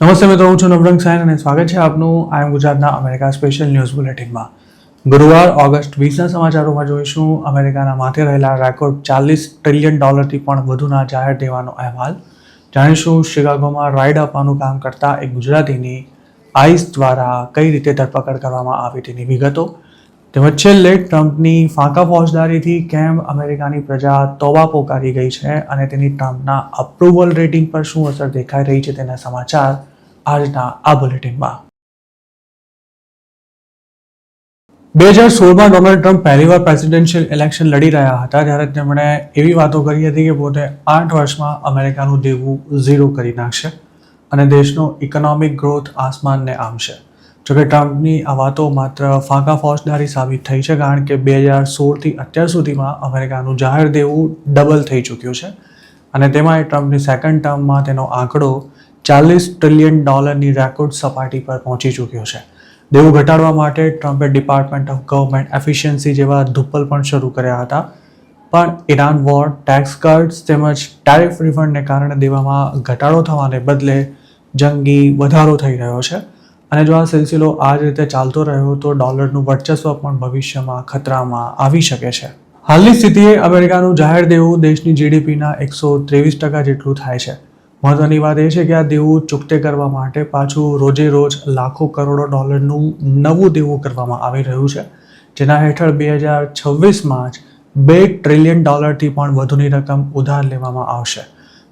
નમસ્તે મિત્રો, હું છું નવરંગ સાયન અને સ્વાગત છે આપનું આઈ એમ ગુજરાતના અમેરિકા સ્પેશિયલ ન્યૂઝ બુલેટિનમાં. ગુરુવાર ઓગસ્ટ 20ના સમાચારોમાં જોઈશું અમેરિકાના માથે રહેલા રેકોર્ડ $40 ટ્રિલિયન પણ વધુના જાહેર દેવાનો અહેવાલ. જાણીશું શિકાગોમાં રાઇડ આપવાનું કામ કરતા એક ગુજરાતીની આઈસ દ્વારા કઈ રીતે ધરપકડ કરવામાં આવી તેની વિગતો. તેમજ છેલ્લે ટ્રમ્પની ફાંકા ફોજદારીથી કેમ અમેરિકાની પ્રજા તોબા પોકારી ગઈ છે અને તેની ટ્રમ્પના અપ્રુવલ રેટિંગ પર શું અસર દેખાઈ રહી છે તેના સમાચાર આજના આ બુલેટિનમાં. 2016માં ડોનાલ્ડ ટ્રમ્પ પહેલીવાર પ્રેસિડેન્શિયલ ઇલેક્શન લડી રહ્યા હતા ત્યારે તેમણે એવી વાતો કરી હતી કે પોતે 8 વર્ષમાં અમેરિકાનું દેવું ઝીરો કરી નાખશે અને દેશનો ઇકોનોમિક ગ્રોથ આસમાનને આંબશે. જોકે ટ્રમ્પની આ વાતો માત્ર ફાંકા ફોજદારી સાબિત થઈ છે, કારણ કે 2016થી અત્યાર સુધીમાં અમેરિકાનું જાહેર દેવું ડબલ થઈ ચૂક્યું છે અને તેમાં ટ્રમ્પની સેકન્ડ ટર્મમાં તેનો આંકડો $40 ટ્રિલિયન રેકોર્ડ સપાટી પર પહોંચી ચૂક્યો છે. દેવું ઘટાડવા માટે ટ્રમ્પે ડિપાર્ટમેન્ટ ઓફ ગવર્મેન્ટ એફિશિયન્સી જેવા ધુપ્પલ પણ શરૂ કર્યા હતા, પણ ઇરાન વોર, ટેક્સ કટ્સ તેમજ ટેરિફ રિફંડને કારણે દેવામાં ઘટાડો થવાને બદલે જંગી વધારો થઈ રહ્યો છે અને જો આ સિલસિલો આ જ રીતે ચાલતો રહ્યો તો ડોલરનું વર્ચસ્વ પણ ભવિષ્યમાં ખતરામાં આવી શકે છે. હાલની સ્થિતિએ અમેરિકાનું જાહેર દેવું દેશની જીડીપીના 123% જેટલું થાય છે. મહત્વની વાત એ છે કે આ દેવું ચૂકતે કરવા માટે પાછું રોજે રોજ લાખો કરોડો ડોલરનું નવું દેવું કરવામાં આવી રહ્યું છે, જેના હેઠળ 2026માં જ $2 ટ્રિલિયન પણ વધુની રકમ ઉધાર લેવામાં આવશે.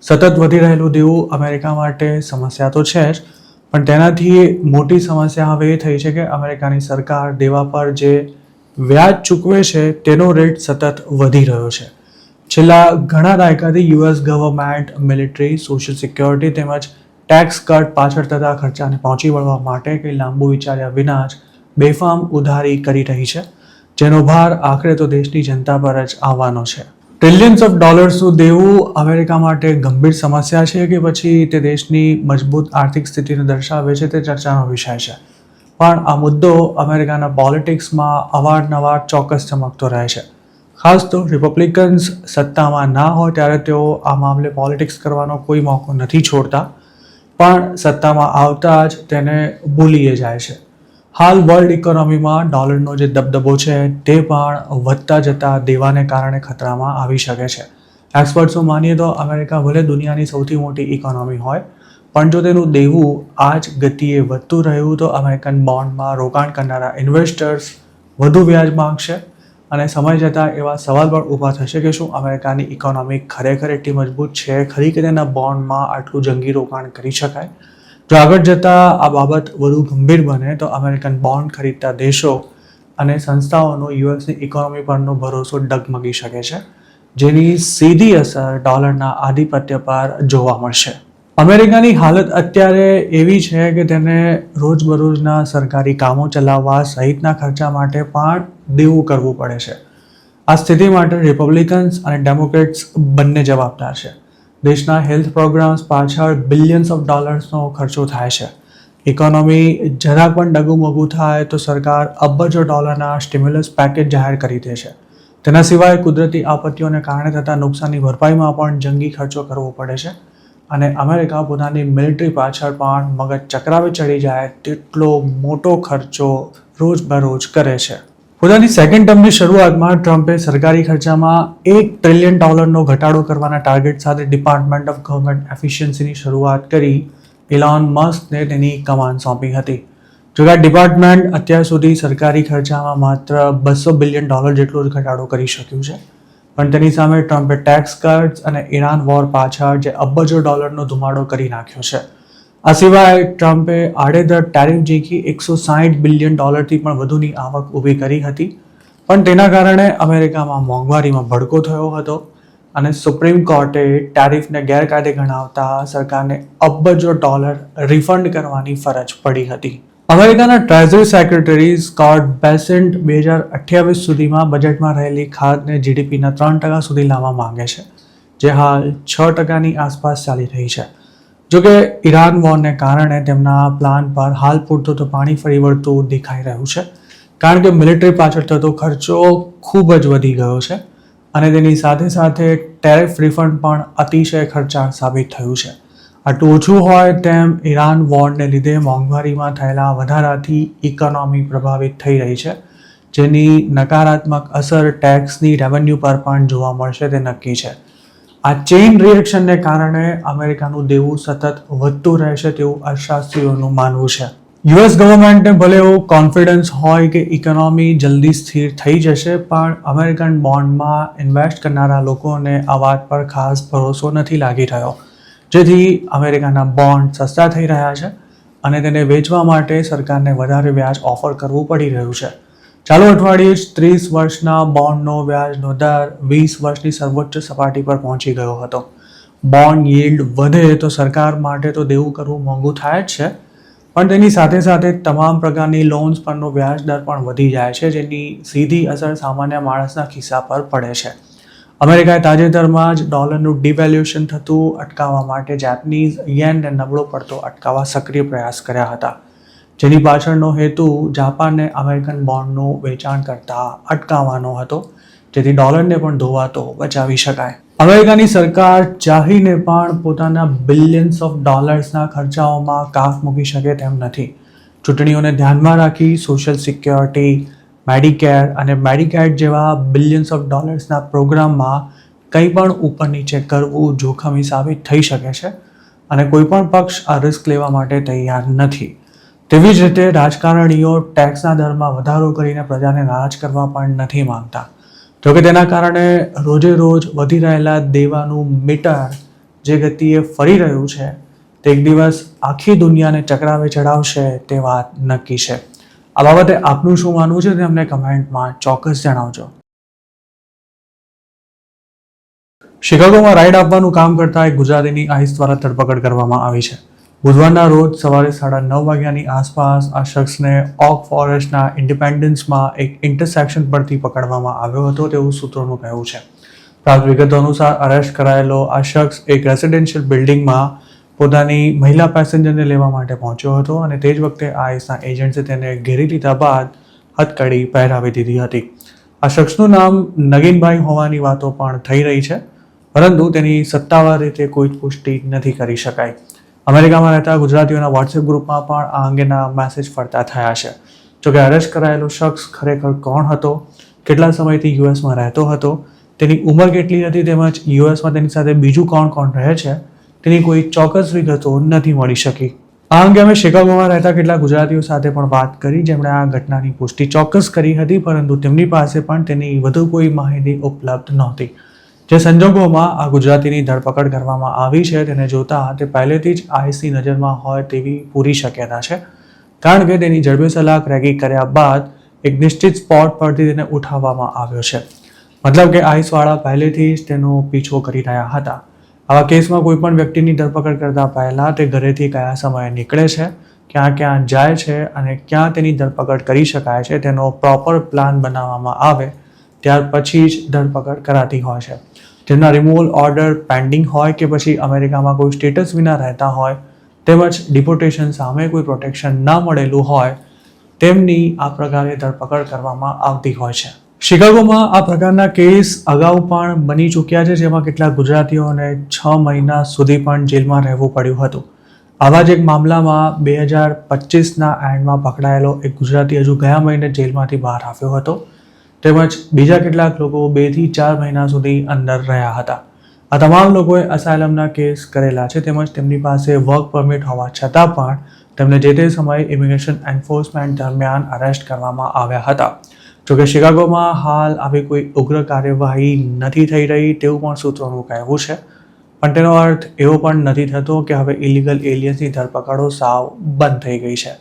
સતત વધી રહેલું દેવું અમેરિકા માટે સમસ્યા તો છે જ, પણ તેનાથી મોટી સમસ્યા હવે એ થઈ છે કે અમેરિકાની સરકાર દેવા પર જે વ્યાજ ચૂકવે છે તેનો રેટ સતત વધી રહ્યો છે. છેલ્લા ઘણા દાયકાથી US government military, social security તેમજ ટેક્સ કટ પાછળ થતા ખર્ચાને પહોંચી વળવા માટે કંઈ લાંબુ વિચાર્યા વિના જ બેફામ ઉધારી કરી રહી છે, જેનો ભાર આખરે તો દેશની જનતા પર જ આવવાનો છે. ટ્રિલિયન્સ ઓફ ડોલર્સનું દેવું અમેરિકા માટે ગંભીર સમસ્યા છે કે પછી તે દેશની મજબૂત આર્થિક સ્થિતિને દર્શાવે છે તે ચર્ચાનો વિષય છે, પણ આ મુદ્દો અમેરિકાના પોલિટિક્સમાં અવારનવાર ચોક્કસ ચમકતો રહે છે. ખાસ તો રિપબ્લિકન્સ સત્તામાં ના હોય ત્યારે તેઓ આ મામલે પોલિટિક્સ કરવાનો કોઈ મોકો નથી છોડતા, પણ સત્તામાં આવતા જ તેને ભૂલી જાય છે. હાલ વર્લ્ડ ઇકોનોમીમાં ડોલરનો જે દબદબો છે તે પણ વધતા જતા દેવાને કારણે ખતરામાં આવી શકે છે. એક્સપર્ટ્સો માનીએ તો અમેરિકા ભલે દુનિયાની સૌથી મોટી ઇકોનોમી હોય, પણ જો તેનું દેવું આ જ ગતિએ વધતું રહ્યું તો અમેરિકન બોન્ડમાં રોકાણ કરનારા ઇન્વેસ્ટર્સ વધુ વ્યાજ માંગશે અને સમય જતાં એવા સવાલ પણ ઊભા થશે કે શું અમેરિકાની ઇકોનોમી ખરેખર એટલી મજબૂત છે ખરી કે તેના બોન્ડમાં આટલું જંગી રોકાણ કરી શકાય. જો આગળ જતાં આ બાબત વધુ ગંભીર બને તો અમેરિકન બોન્ડ ખરીદતા દેશો અને સંસ્થાઓનો યુએસની ઇકોનોમી પરનો ભરોસો ડગમગી શકે છે, જેની સીધી અસર ડોલરના આધિપત્ય પર જોવા મળશે. અમેરિકાની હાલત અત્યારે એવી છે કે તેને રોજબરોજના સરકારી કામો ચલાવવા સહિતના ખર્ચા માટે પણ દેવું કરવું પડે છે. આ સ્થિતિ માટે રિપબ્લિકન્સ અને ડેમોક્રેટ્સ બંને જવાબદાર છે. દેશના હેલ્થ પ્રોગ્રામ્સ પાછળ બિલિયન્સ ઓફ ડોલર્સનો ખર્ચો થાય છે. ઇકોનોમી જરાક પણ ડગુમગું થાય તો સરકાર અબજો ડોલરના સ્ટિમ્યુલસ પેકેજ જાહેર કરી દે છે. તેના સિવાય કુદરતી આપત્તિઓને કારણે થતા નુકસાનની ભરપાઈમાં પણ જંગી ખર્ચો કરવો પડે છે અને અમેરિકા પોતાની મિલિટરી પાછળ પણ મગજ ચક્રાવે ચડી જાય તેટલો મોટો ખર્ચો રોજબરોજ કરે છે. પોતાની સેકન્ડ ટર્મની શરૂઆતમાં ટ્રમ્પે સરકારી ખર્ચામાં $1 ટ્રિલિયન ઘટાડો કરવાના ટાર્ગેટ સાથે ડિપાર્ટમેન્ટ ઓફ ગવર્મેન્ટ એફિશિયન્સીની શરૂઆત કરી ઇલોન મસ્કને તેની કમાન સોંપી હતી. જો કે ડિપાર્ટમેન્ટ અત્યાર સુધી સરકારી ખર્ચામાં માત્ર $200 બિલિયન જેટલો જ ઘટાડો કરી શક્યું છે, પણ તેની સામે ટ્રમ્પે ટેક્સ કટ્સ અને ઇરાન વોર પાછળ જે અબજો ડોલરનો ધુમાડો કરી નાખ્યો છે. આ સિવાય ટ્રમ્પે આડેધડ ટેરિફ ઝીકી $160 બિલિયન પણ વધુની આવક ઊભી કરી હતી, પણ તેના કારણે અમેરિકામાં મોંઘવારીમાં ભડકો થયો હતો અને સુપ્રીમ કોર્ટે ટેરિફને ગેરકાયદે ગણાવતા સરકારને અબજો ડોલર રિફંડ કરવાની ફરજ પડી હતી. અમેરિકાના ટ્રેઝરી સેક્રેટરી સ્કોટ બેસેન્ટ 2028 સુધીમાં બજેટમાં રહેલી ખાતને જીડીપીના 3% સુધી લાવવા માંગે છે, જે હાલ 6%ની આસપાસ ચાલી રહી છે. જોકે ઇરાન વોરને કારણે તેમના પ્લાન પર હાલ પૂરતું તો પાણી ફરી વળતું દેખાઈ રહ્યું છે, કારણ કે મિલિટરી પાછળ થતો ખર્ચો ખૂબ જ વધી ગયો છે અને તેની સાથે સાથે ટેરિફ રિફંડ પણ અતિશય ખર્ચાળ સાબિત થયું છે. આટલું ઓછું હોય તેમ ઈરાન વોરને લીધે મોંઘવારીમાં થયેલા વધારાથી ઇકોનોમી પ્રભાવિત થઈ રહી છે, જેની નકારાત્મક અસર ટેક્સની રેવન્યુ પર પણ જોવા મળશે તે નક્કી છે. આ ચેઇન રિએક્શનને કારણે અમેરિકાનું દેવું સતત વધતું રહેશે તેવું અર્થશાસ્ત્રીઓનું માનવું છે. યુએસ ગવર્મેન્ટને ભલે એવો કોન્ફિડન્સ હોય કે ઇકોનોમી જલ્દી સ્થિર થઈ જશે, પણ અમેરિકન બોન્ડમાં ઇન્વેસ્ટ કરનારા લોકોને આ વાત પર ખાસ ભરોસો નથી લાગી રહ્યો, જેથી અમેરિકાના બોન્ડ સસ્તા થઈ રહ્યા છે અને તેને વેચવા માટે સરકારને વધારે વ્યાજ ઓફર કરવું પડી રહ્યું છે. ચાલુ અઠવાડિયે જ 30 વર્ષના બોન્ડનો વ્યાજનો દર 20 વર્ષની સર્વોચ્ચ સપાટી પર પહોંચી ગયો હતો. બોન્ડ yieldવધે તો સરકાર માટે તો દેવું કરવું મોંઘું થાય જ છે, પણ તેની સાથે સાથે તમામ પ્રકારની લોન્સ પરનો વ્યાજ દર પણ વધી જાય છે, જેની સીધી અસર સામાન્ય માણસના ખિસ્સા પર પડે છે. અમેરિકાએ તાજેતરમાં જ ડોલરનું ડિવેલ્યુએશન થતું અટકાવવા માટે જાપાનીઝ યેનને નબળો પડતો અટકાવવા સક્રિય પ્રયાસ કર્યા હતા, જેની પાછળનો હેતુ જાપાનને અમેરિકન બોન્ડનું વેચાણ કરતા અટકાવવાનો હતો, જેથી ડોલરને પણ ધોવાતો બચાવી શકાય. અમેરિકાની સરકાર ચાહીને પણ પોતાના બિલિયન્સ ઓફ ડોલર્સના ખર્ચાઓમાં કાફ મૂકી શકે તેમ નથી. ચૂંટણીઓને ધ્યાનમાં રાખી સોશિયલ સિક્યોરિટી, મેડિકેર અને મેડિકેડ જેવા બિલિયન્સ ઓફ ડોલર્સના પ્રોગ્રામમાં કંઈ પણ ઉપર નીચે કરવું જોખમી સાબિત થઈ શકે છે અને કોઈ પણ પક્ષ આ રિસ્ક લેવા માટે તૈયાર નથી. તેવી જ રીતે રાજકારણીઓ ટેક્સના દરમાં વધારો કરીને પ્રજાને નારાજ કરવા પણ નથી માંગતા. જોકે તેના કારણે રોજે રોજ વધી રહેલા દેવાનું મીટર જે ગતિએ ફરી રહ્યું છે તે એક દિવસ આખી દુનિયાને ચક્રાવે ચડાવશે તે વાત નક્કી છે. આ બાબતે આપનું શું માનવું છે તે અમને કમેન્ટમાં ચોક્કસ જણાવજો. શિકાગોમાં રાઇડ આપવાનું કામ કરતા એક ગુજરાતીની આઈસ દ્વારા ધરપકડ કરવામાં આવી છે. બુધવારના રોજ સવારે 9:30 વાગ્યાની આસપાસ આ શખ્સને ઓક ફોરેસ્ટના ઇન્ડિપેન્ડન્સમાં એક ઇન્ટરસેક્શન પરથી પકડવામાં આવ્યો હતો તેવું સૂત્રોનું કહેવું છે. પ્રાપ્ત વિગતો અનુસાર અરેસ્ટ કરાયેલો આ શખ્સ એક રેસિડેન્શિયલ બિલ્ડિંગમાં પોતાની મહિલા પેસેન્જરને લેવા માટે પહોંચ્યો હતો અને તે જ વખતે આઈસના એજન્ટ્સે તેને ઘેરી લીધા બાદ હથકડી પહેરાવી દીધી હતી. આ શખ્સનું નામ નગીનભાઈ હોવાની વાતો પણ થઈ રહી છે, પરંતુ તેની સત્તાવાર રીતે કોઈ જ પુષ્ટિ નથી કરી શકાઈ. અમેરિકામાં રહેતા ગુજરાતીઓના વોટ્સએપ ગ્રુપમાં પણ આ અંગેના મેસેજ ફરતા થયા છે. જોકે અરેસ્ટ કરાયેલો શખ્સ ખરેખર કોણ હતો, કેટલા સમયથી યુએસમાં રહેતો હતો, તેની ઉંમર કેટલી હતી તેમજ યુએસમાં તેની સાથે બીજું કોણ કોણ રહે છે તેની કોઈ ચોક્કસ વિગતો નથી મળી શકી. આ અંગે અમે શિકાગોમાં રહેતા કેટલાક ગુજરાતીઓ સાથે પણ વાત કરી, જેમણે આ ઘટનાની પુષ્ટિ ચોક્કસ કરી હતી, પરંતુ તેમની પાસે પણ તેની વધુ કોઈ માહિતી ઉપલબ્ધ નહોતી. જે સંજોગોમાં આ ગુજરાતીની ધરપકડ કરવામાં આવી છે તેને જોતા તે પહેલેથી જ આઈસની નજરમાં હોય તેવી પૂરી શક્યતા છે, કારણ કે તેની જડબેસલાક રેકી કર્યા બાદ એક નિશ્ચિત સ્પોટ પરથી તેને ઉઠાવવામાં આવ્યો છે. મતલબ કે આઈસવાળા પહેલેથી જ તેનો પીછો કરી રહ્યા હતા. આવા કેસમાં કોઈ પણ વ્યક્તિની ધરપકડ કરતા પહેલા તે ઘરેથી કયા સમયે નીકળે છે, ક્યાં ક્યાં જાય છે અને ક્યાં તેની ધરપકડ કરી શકાય છે તેનો પ્રોપર પ્લાન બનાવવામાં આવે ત્યાર પછી જ ધરપકડ કરાતી હોય છે. જેમના રિમૂવલ ઓર્ડર પેન્ડિંગ હોય કે પછી અમેરિકામાં કોઈ સ્ટેટસ વિના રહેતા હોય તેમજ ડિપોર્ટેશન સામે કોઈ પ્રોટેક્શન ના મળેલું હોય તેમની આ પ્રકારે ધરપકડ કરવામાં આવતી હોય છે. શિકાગોમાં આ પ્રકારના કેસ અગાઉ પણ બની ચૂક્યા છે, જેમાં કેટલાક ગુજરાતીઓને 6 મહિના સુધી પણ જેલમાં રહેવું પડ્યું હતું. આવા જ એક મામલામાં 2025ના એન્ડમાં પકડાયેલો એક ગુજરાતી હજુ ગયા મહિને જેલમાંથી બહાર આવ્યો હતો, તેમજ બીજા કેટલાક લોકો 2 થી 4 મહિના સુધી અંદર રહ્યા હતા. આ તમામ લોકોએ અસાયલમના કેસ કરેલા છે, તેમજ તેમની પાસે વર્ક પરમિટ હોવા છતાં પણ તેમને જે તે સમયે ઇમિગ્રેશન એન્ફોર્સમેન્ટ દરમિયાન અરેસ્ટ કરવામાં આવ્યા હતા. જોકે શિકાગોમાં હાલ આવી કોઈ ઉગ્ર કાર્યવાહી નથી થઈ રહી તેવું પણ સૂત્રોનું કહેવું છે, પણ તેનો અર્થ એવો પણ નથી થતો કે હવે ઇલીગલ એલિયન્સની ધરપકડો સાવ બંધ થઈ ગઈ છે.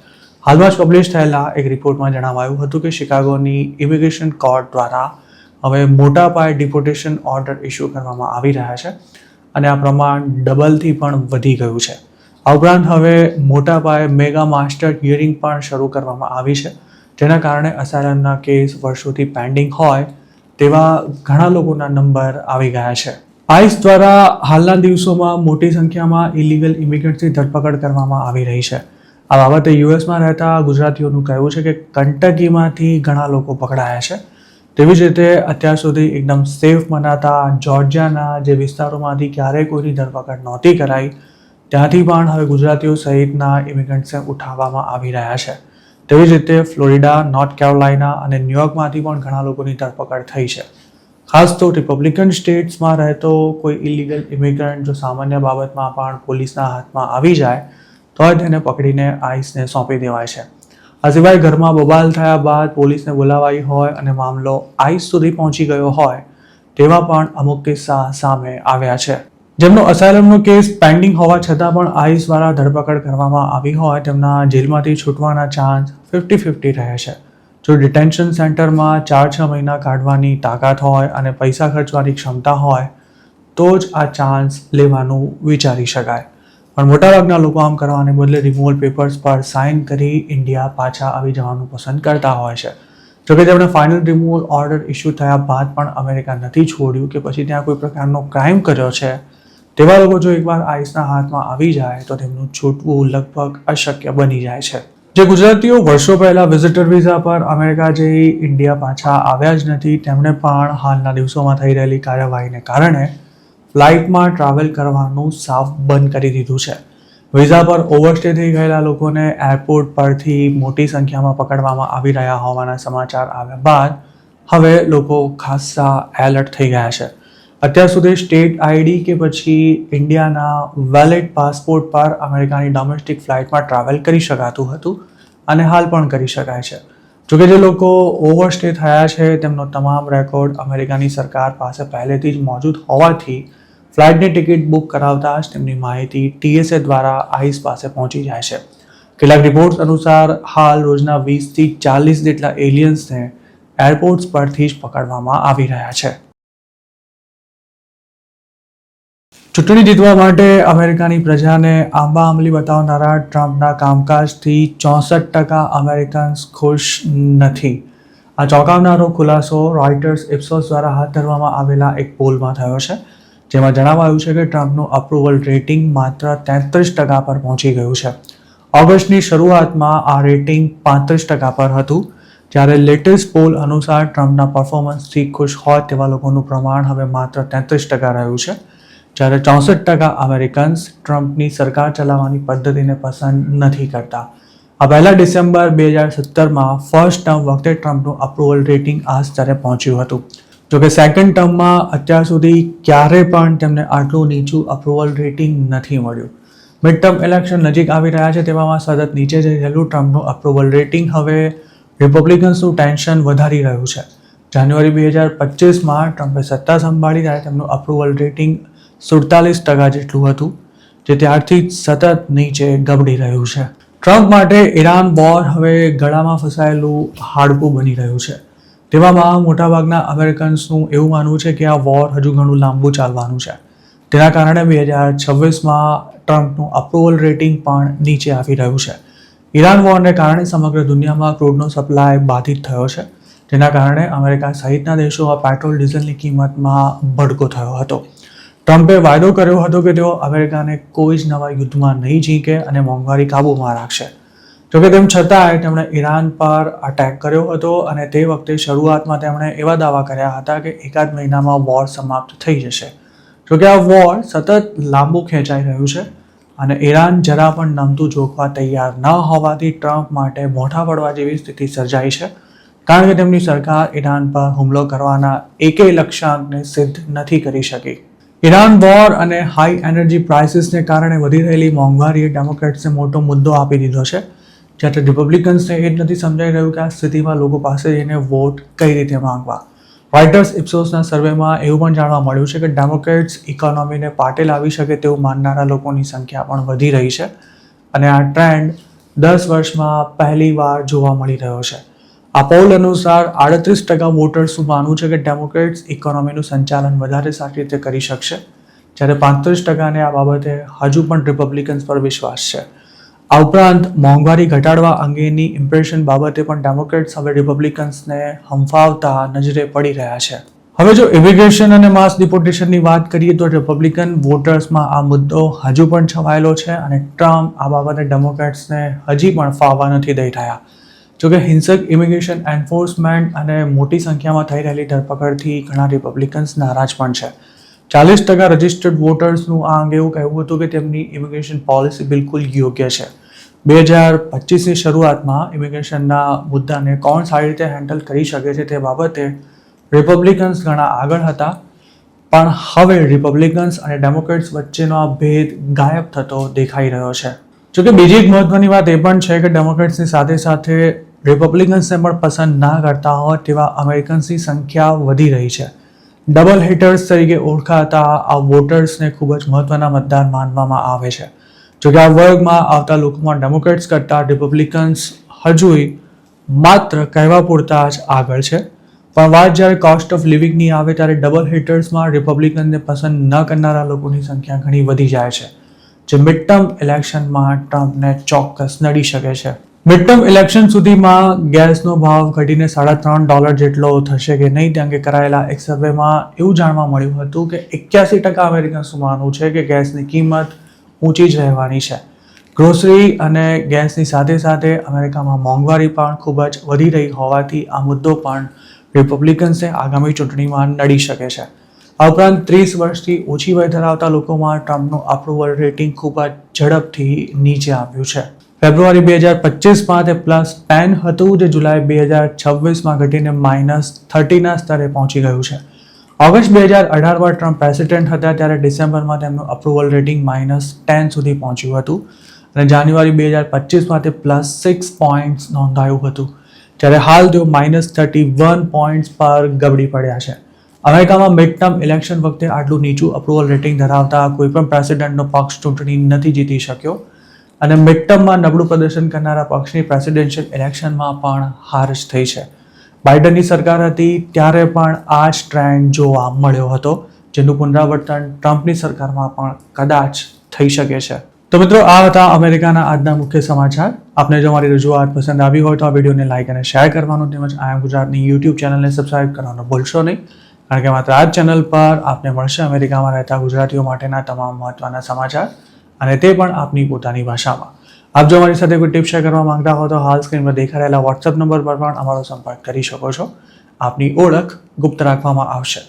હાલમાં જ પબ્લિશ થયેલા એક રિપોર્ટમાં જણાવાયું હતું કે શિકાગોની ઇમિગ્રેશન કોર્ટ દ્વારા હવે મોટા પાયે ડિપોર્ટેશન ઓર્ડર ઇસ્યુ કરવામાં આવી રહ્યા છે અને આ પ્રમાણ ડબલથી પણ વધી ગયું છે. આ ઉપરાંત હવે મોટા પાયે મેગા માસ્ટર હિયરિંગ પણ શરૂ કરવામાં આવી છે, જેના કારણે અસાયલમના કેસ વર્ષોથી પેન્ડિંગ હોય તેવા ઘણા લોકોના નંબર આવી ગયા છે. આઈસ દ્વારા હાલના દિવસોમાં મોટી સંખ્યામાં ઇલીગલ ઇમિગ્રન્ટ્સની ધરપકડ કરવામાં આવી રહી છે. આ બાબતે યુએસમાં રહેતા ગુજરાતીઓનું કહેવું છે કે કંટકીમાંથી ઘણા લોકો પકડાયા છે. તેવી જ રીતે અત્યાર સુધી એકદમ સેફ મનાતા જોર્જિયાના જે વિસ્તારોમાંથી ક્યારેય કોઈની ધરપકડ નહોતી કરાઈ ત્યાંથી પણ હવે ગુજરાતીઓ સહિતના ઇમિગ્રન્ટ્સને ઉઠાવવામાં આવી રહ્યા છે. તેવી જ રીતે ફ્લોરિડા, નોર્થ કેરોલાઇના અને ન્યુયોર્કમાંથી પણ ઘણા લોકોની ધરપકડ થઈ છે. ખાસ તો રિપબ્લિકન સ્ટેટ્સમાં રહેતો કોઈ ઇલીગલ ઇમિગ્રન્ટ જો સામાન્ય બાબતમાં પણ પોલીસના હાથમાં આવી જાય તો તેને પકડીને આઈસને સોંપી દેવાય છે. આ સિવાય ઘરમાં બબાલ થયા બાદ પોલીસને બોલાવાઈ હોય અને મામલો આઈસ સુધી પહોંચી ગયો હોય તેવા પણ અમુક કિસ્સા સામે આવ્યા છે. જેમનો અસાયલમનો કેસ પેન્ડિંગ હોવા છતાં પણ આઈસ દ્વારા ધરપકડ કરવામાં આવી હોય તેમના જેલમાંથી છૂટવાના ચાન્સ 50-50 રહે છે. જો ડિટેન્શન સેન્ટરમાં 4-6 મહિના કાઢવાની તાકાત હોય અને પૈસા ખર્ચવાની ક્ષમતા હોય તો જ આ ચાન્સ લેવાનું વિચારી શકાય. પણ મોટાભાગના લોકો આમ કરવાને બદલે રિમૂવલ પેપર્સ પર સાઇન કરી ઇન્ડિયા પાછા આવી જવાનું પસંદ કરતા હોય છે. જોકે તેમણે ફાઇનલ રિમૂવલ ઓર્ડર ઇસ્યુ થયા બાદ પણ અમેરિકા નથી છોડ્યું કે પછી ત્યાં કોઈ પ્રકારનો ક્રાઇમ કર્યો છે તેવા લોકો જો એકવાર આઈસના હાથમાં આવી જાય તો તેમનું છૂટવું લગભગ અશક્ય બની જાય છે. જે ગુજરાતીઓ વર્ષો પહેલા વિઝિટર વિઝા પર અમેરિકા જઈ ઇન્ડિયા પાછા આવ્યા જ નથી તેમણે પણ હાલના દિવસોમાં થઈ રહેલી કાર્યવાહીને કારણે ફ્લાઇટમાં ટ્રાવેલ કરવાનું સાફ બંધ કરી દીધું છે. વિઝા પર ઓવરસ્ટે થઈ ગયેલા લોકોને એરપોર્ટ પરથી મોટી સંખ્યામાં પકડવામાં આવી રહ્યા હોવાના સમાચાર આવ્યા બાદ હવે લોકો ખાસ્સા એલર્ટ થઈ ગયા છે. અત્યાર સુધી સ્ટેટ આઈડી કે પછી ઇન્ડિયાના વેલિડ પાસપોર્ટ પર અમેરિકાની ડોમેસ્ટિક ફ્લાઇટમાં ટ્રાવેલ કરી શકાતું હતું અને હાલ પણ કરી શકાય છે. જોકે જે લોકો ઓવરસ્ટે થયા છે તેમનો તમામ રેકોર્ડ અમેરિકાની સરકાર પાસે પહેલેથી જ મોજૂદ હોવાથી ફ્લાઇટની ટિકિટ બુક કરાવતા જ તેમની માહિતી TSA દ્વારા આઈસ પાસે પહોંચી જાય છે. કેટલાક રિપોર્ટ્સ અનુસાર હાલ રોજના 20થી 40 જેટલા એલિયન્સને એરપોર્ટ્સ પરથી જ પકડવામાં આવી રહ્યા છે. ચૂંટણી જીતવા માટે અમેરિકાની પ્રજાને આંબા આંબલી બતાવનારા ટ્રમ્પના કામકાજથી 64% અમેરિકન્સ ખુશ નથી. આ ચોંકાવનારો ખુલાસો રોયટર્સ ઇપ્સોસ દ્વારા હાથ ધરવામાં આવેલા એક પોલમાં થયો છે, જેમાં જણાવાયું છે કે ટ્રમ્પનું અપ્રુવલ રેટિંગ માત્ર 33% પર પહોંચી ગયું છે. ઓગસ્ટની શરૂઆતમાં આ રેટિંગ 35% પર હતું, જ્યારે લેટેસ્ટ પોલ અનુસાર ટ્રમ્પના પરફોર્મન્સથી ખુશ હોય તેવા લોકોનું પ્રમાણ હવે માત્ર 33% રહ્યું છે, જ્યારે 64% અમેરિકન્સ ટ્રમ્પની સરકાર ચલાવવાની પદ્ધતિને પસંદ નથી કરતા. આ પહેલા ડિસેમ્બર 2017માં ફર્સ્ટ ટર્મ વખતે ટ્રમ્પનું અપ્રુવલ રેટિંગ આ સ્તરે પહોંચ્યું હતું. જોકે સેકન્ડ ટર્મમાં અત્યાર સુધી ક્યારે પણ તેમને આટલું નીચું અપ્રુવલ રેટિંગ નથી મળ્યું. મિડ ટર્મ ઇલેક્શન નજીક આવી રહ્યા છે તેવામાં સતત નીચે જઈ રહેલું ટ્રમ્પનું અપ્રુવલ રેટિંગ હવે રિપબ્લિકન્સનું ટેન્શન વધારી રહ્યું છે. જાન્યુઆરી 2025માં ટ્રમ્પે સત્તા સંભાળી ત્યારે તેમનું અપ્રુવલ રેટિંગ 47% જેટલું હતું, જે ત્યારથી જ સતત નીચે ગબડી રહ્યું છે. ટ્રમ્પ માટે ઈરાન વોર હવે ગળામાં ફસાયેલું હાડકું બની રહ્યું છે. તેવામાં મોટાભાગના અમેરિકન્સનું એવું માનવું છે કે આ વોર હજુ ઘણું લાંબુ ચાલવાનું છે. તેના કારણે 2026માં ટ્રમ્પનું અપ્રુવલ રેટિંગ પણ નીચે આવી રહ્યું છે. ઈરાન વોરને કારણે સમગ્ર દુનિયામાં ક્રૂડનો સપ્લાય બાધિત થયો છે, જેના કારણે અમેરિકા સહિતના દેશોમાં પેટ્રોલ ડીઝલની કિંમતમાં ભડકો થયો હતો. ટ્રમ્પે વાયદો કર્યો હતો કે તેઓ અમેરિકાને કોઈ જ નવા યુદ્ધમાં નહીં ઝીંકે અને મોંઘવારી કાબૂમાં રાખશે. જોકે તેમ છતાંય તેમણે ઈરાન પર અટેક કર્યો હતો અને તે વખતે શરૂઆતમાં તેમણે એવા દાવા કર્યા હતા કે એકાદ મહિનામાં વોર સમાપ્ત થઈ જશે. જોકે આ વોર સતત લાંબુ ખેંચાઈ રહ્યું છે અને ઈરાન જરા પણ નમતું જોખવા તૈયાર ન હોવાથી ટ્રમ્પ માટે મોઢા પડવા જેવી સ્થિતિ સર્જાઈ છે, કારણ કે તેમની સરકાર ઈરાન પર હુમલો કરવાના એકેય લક્ષ્યાંકને સિદ્ધ નથી કરી શકી. ઈરાન વોર અને હાઈ એનર્જી પ્રાઇસીસને કારણે વધી રહેલી મોંઘવારીએ ડેમોક્રેટ્સને મોટો મુદ્દો આપી દીધો છે, જ્યારે રિપબ્લિકન્સને એ જ નથી સમજાઈ રહ્યું કે આ સ્થિતિમાં લોકો પાસે જઈને વોટ કઈ રીતે માંગવા. રોયટર્સ ઇપ્સોસના સર્વેમાં એવું પણ જાણવા મળ્યું છે કે ડેમોક્રેટ્સ ઇકોનોમીને પાટે લાવી શકે તેવું માનનારા લોકોની સંખ્યા પણ વધી રહી છે અને આ ટ્રેન્ડ 10 વર્ષમાં પહેલીવાર જોવા મળી રહ્યો છે. આ પોલ અનુસાર 38% વોટર્સનું માનવું છે કે ડેમોક્રેટ્સ ઇકોનોમીનું સંચાલન વધારે સારી રીતે કરી શકશે, જ્યારે 35%ને આ બાબતે હજુ પણ રિપબ્લિકન્સ પર વિશ્વાસ છે. આ ઉપરાંત મોંઘવારી ઘટાડવા અંગેની ઇમ્પ્રેશન બાબતે પણ ડેમોક્રેટ્સ હવે રિપબ્લિકન્સને હંફાવતા નજરે પડી રહ્યા છે. હવે જો ઇમિગ્રેશન અને માસ ડિપોર્ટેશનની વાત કરીએ તો રિપબ્લિકન વોટર્સમાં આ મુદ્દો હજુ પણ છવાયેલો છે અને ટ્રમ્પ આ બાબતે ડેમોક્રેટ્સને હજી પણ ફાવવા નથી દઈ રહ્યા. જોકે હિંસક ઇમિગ્રેશન એન્ફોર્સમેન્ટ અને મોટી સંખ્યામાં થઈ રહેલી ધરપકડથી ઘણા રિપબ્લિકન્સ નારાજ પણ છે. 40% રજિસ્ટર્ડ વોટર્સનું આ અંગે એવું કહેવું હતું કે તેમની ઇમિગ્રેશન પોલિસી બિલકુલ યોગ્ય છે. 2025ની શરૂઆતમાં ઇમિગ્રેશનના મુદ્દાને કોણ સારી રીતે હેન્ડલ કરી શકે છે તે બાબતે રિપબ્લિકન્સ ઘણા આગળ હતા, પણ હવે રિપબ્લિકન્સ અને ડેમોક્રેટ્સ વચ્ચેનો આ ભેદ ગાયબ થતો દેખાઈ રહ્યો છે. જોકે બીજી એક મહત્વની વાત એ પણ છે કે ડેમોક્રેટ્સની સાથે સાથે રિપબ્લિકન્સને પણ પસંદ ના કરતા હોય તેવા અમેરિકન્સની સંખ્યા વધી રહી છે. ડબલ હિટર્સ તરીકે ઓળખાતા આ વોટર્સને ખૂબ જ મહત્વના મતદાર માનવામાં આવે છે. જોકે આ વર્ગમાં આવતા લોકોમાં ડેમોક્રેટ્સ કરતાં રિપબ્લિકન્સ હજુય માત્ર કહેવા પૂરતા જ આગળ છે. પણ વાત જ્યારે કોસ્ટ ઓફ લિવિંગની આવે ત્યારે ડબલ હિટર્સમાં રિપબ્લિકનને પસંદ ન કરનારા લોકોની સંખ્યા ઘણી વધી જાય છે, જે મિડ ટર્મ ઇલેક્શનમાં ટ્રમ્પને ચોક્કસ નડી શકે છે. મિડ ટર્મ ઇલેક્શન સુધીમાં ગેસનો ભાવ ઘટીને $3.5 જેટલો થશે કે નહીં તે અંગે કરાયેલા એક સર્વેમાં એવું જાણવા મળ્યું હતું કે 81% અમેરિકન્સનું માનવું છે કે ગેસની કિંમત ઊંચી જ રહેવાની છે. ગ્રોસરી અને ગેસની સાથે સાથે અમેરિકામાં મોંઘવારી પણ ખૂબ જ વધી રહી હોવાથી આ મુદ્દો પણ રિપબ્લિકન્સને આગામી ચૂંટણીમાં નડી શકે છે. આ ઉપરાંત 30 વર્ષથી ઓછી વય ધરાવતા લોકોમાં ટ્રમ્પનું અપ્રુવલ રેટિંગ ખૂબ જ ઝડપથી નીચે આવ્યું છે. ફેબ્રુઆરી 2025માં તે +10 હતું, જે જુલાઈ 2026માં ઘટીને -30ના સ્તરે પહોંચી ગયું છે. ઓગસ્ટ 2018માં ટ્રમ્પ પ્રેસિડેન્ટ હતા ત્યારે ડિસેમ્બરમાં તેમનું અપ્રુવલ રેટિંગ -10 સુધી પહોંચ્યું હતું અને જાન્યુઆરી 2025માં તે +6 પોઈન્ટ્સ નોંધાયું હતું, ત્યારે હાલ તેઓ -31 પોઈન્ટ્સ પર ગબડી પડ્યા છે. અમેરિકામાં મિડ ટર્મ ઇલેક્શન વખતે આટલું નીચું અપ્રુવલ રેટિંગ ધરાવતા કોઈપણ પ્રેસિડેન્ટનો પક્ષ ચૂંટણી નથી જીતી શક્યો અને મિડ ટર્મમાં નબળું પ્રદર્શન કરનારા પક્ષની પ્રેસિડેન્શિયલ ઇલેક્શનમાં પણ હાર જ થઈ છે. બાઇડનની સરકાર હતી ત્યારે પણ આ જ ટ્રેન્ડ જોવા મળ્યો હતો, જેનું પુનરાવર્તન ટ્રમ્પની સરકારમાં પણ કદાચ થઈ શકે છે. તો મિત્રો, આ હતા અમેરિકાના આજના મુખ્ય સમાચાર. આપને જો મારી રજૂઆત પસંદ આવી હોય તો આ વિડીયોને લાઇક અને શેર કરવાનું તેમજ આઈ એમ ગુજરાતની યુટ્યુબ ચેનલને સબસ્ક્રાઇબ કરવાનું ભૂલશો નહીં, કારણ કે માત્ર આ જ ચેનલ પર આપને મળશે અમેરિકામાં રહેતા ગુજરાતીઓ માટેના તમામ મહત્વના સમાચાર, અને તે પણ આપની પોતાની ભાષામાં. આપ જો અમારી સાથે કોઈ ટિપ શેર કરવા માંગતા હો તો હાલ સ્ક્રીન પર દેખાઈ રહેલા વોટ્સએપ નંબર પર પણ અમારો સંપર્ક કરી શકો છો. આપની ઓળખ ગુપ્ત રાખવામાં આવશે.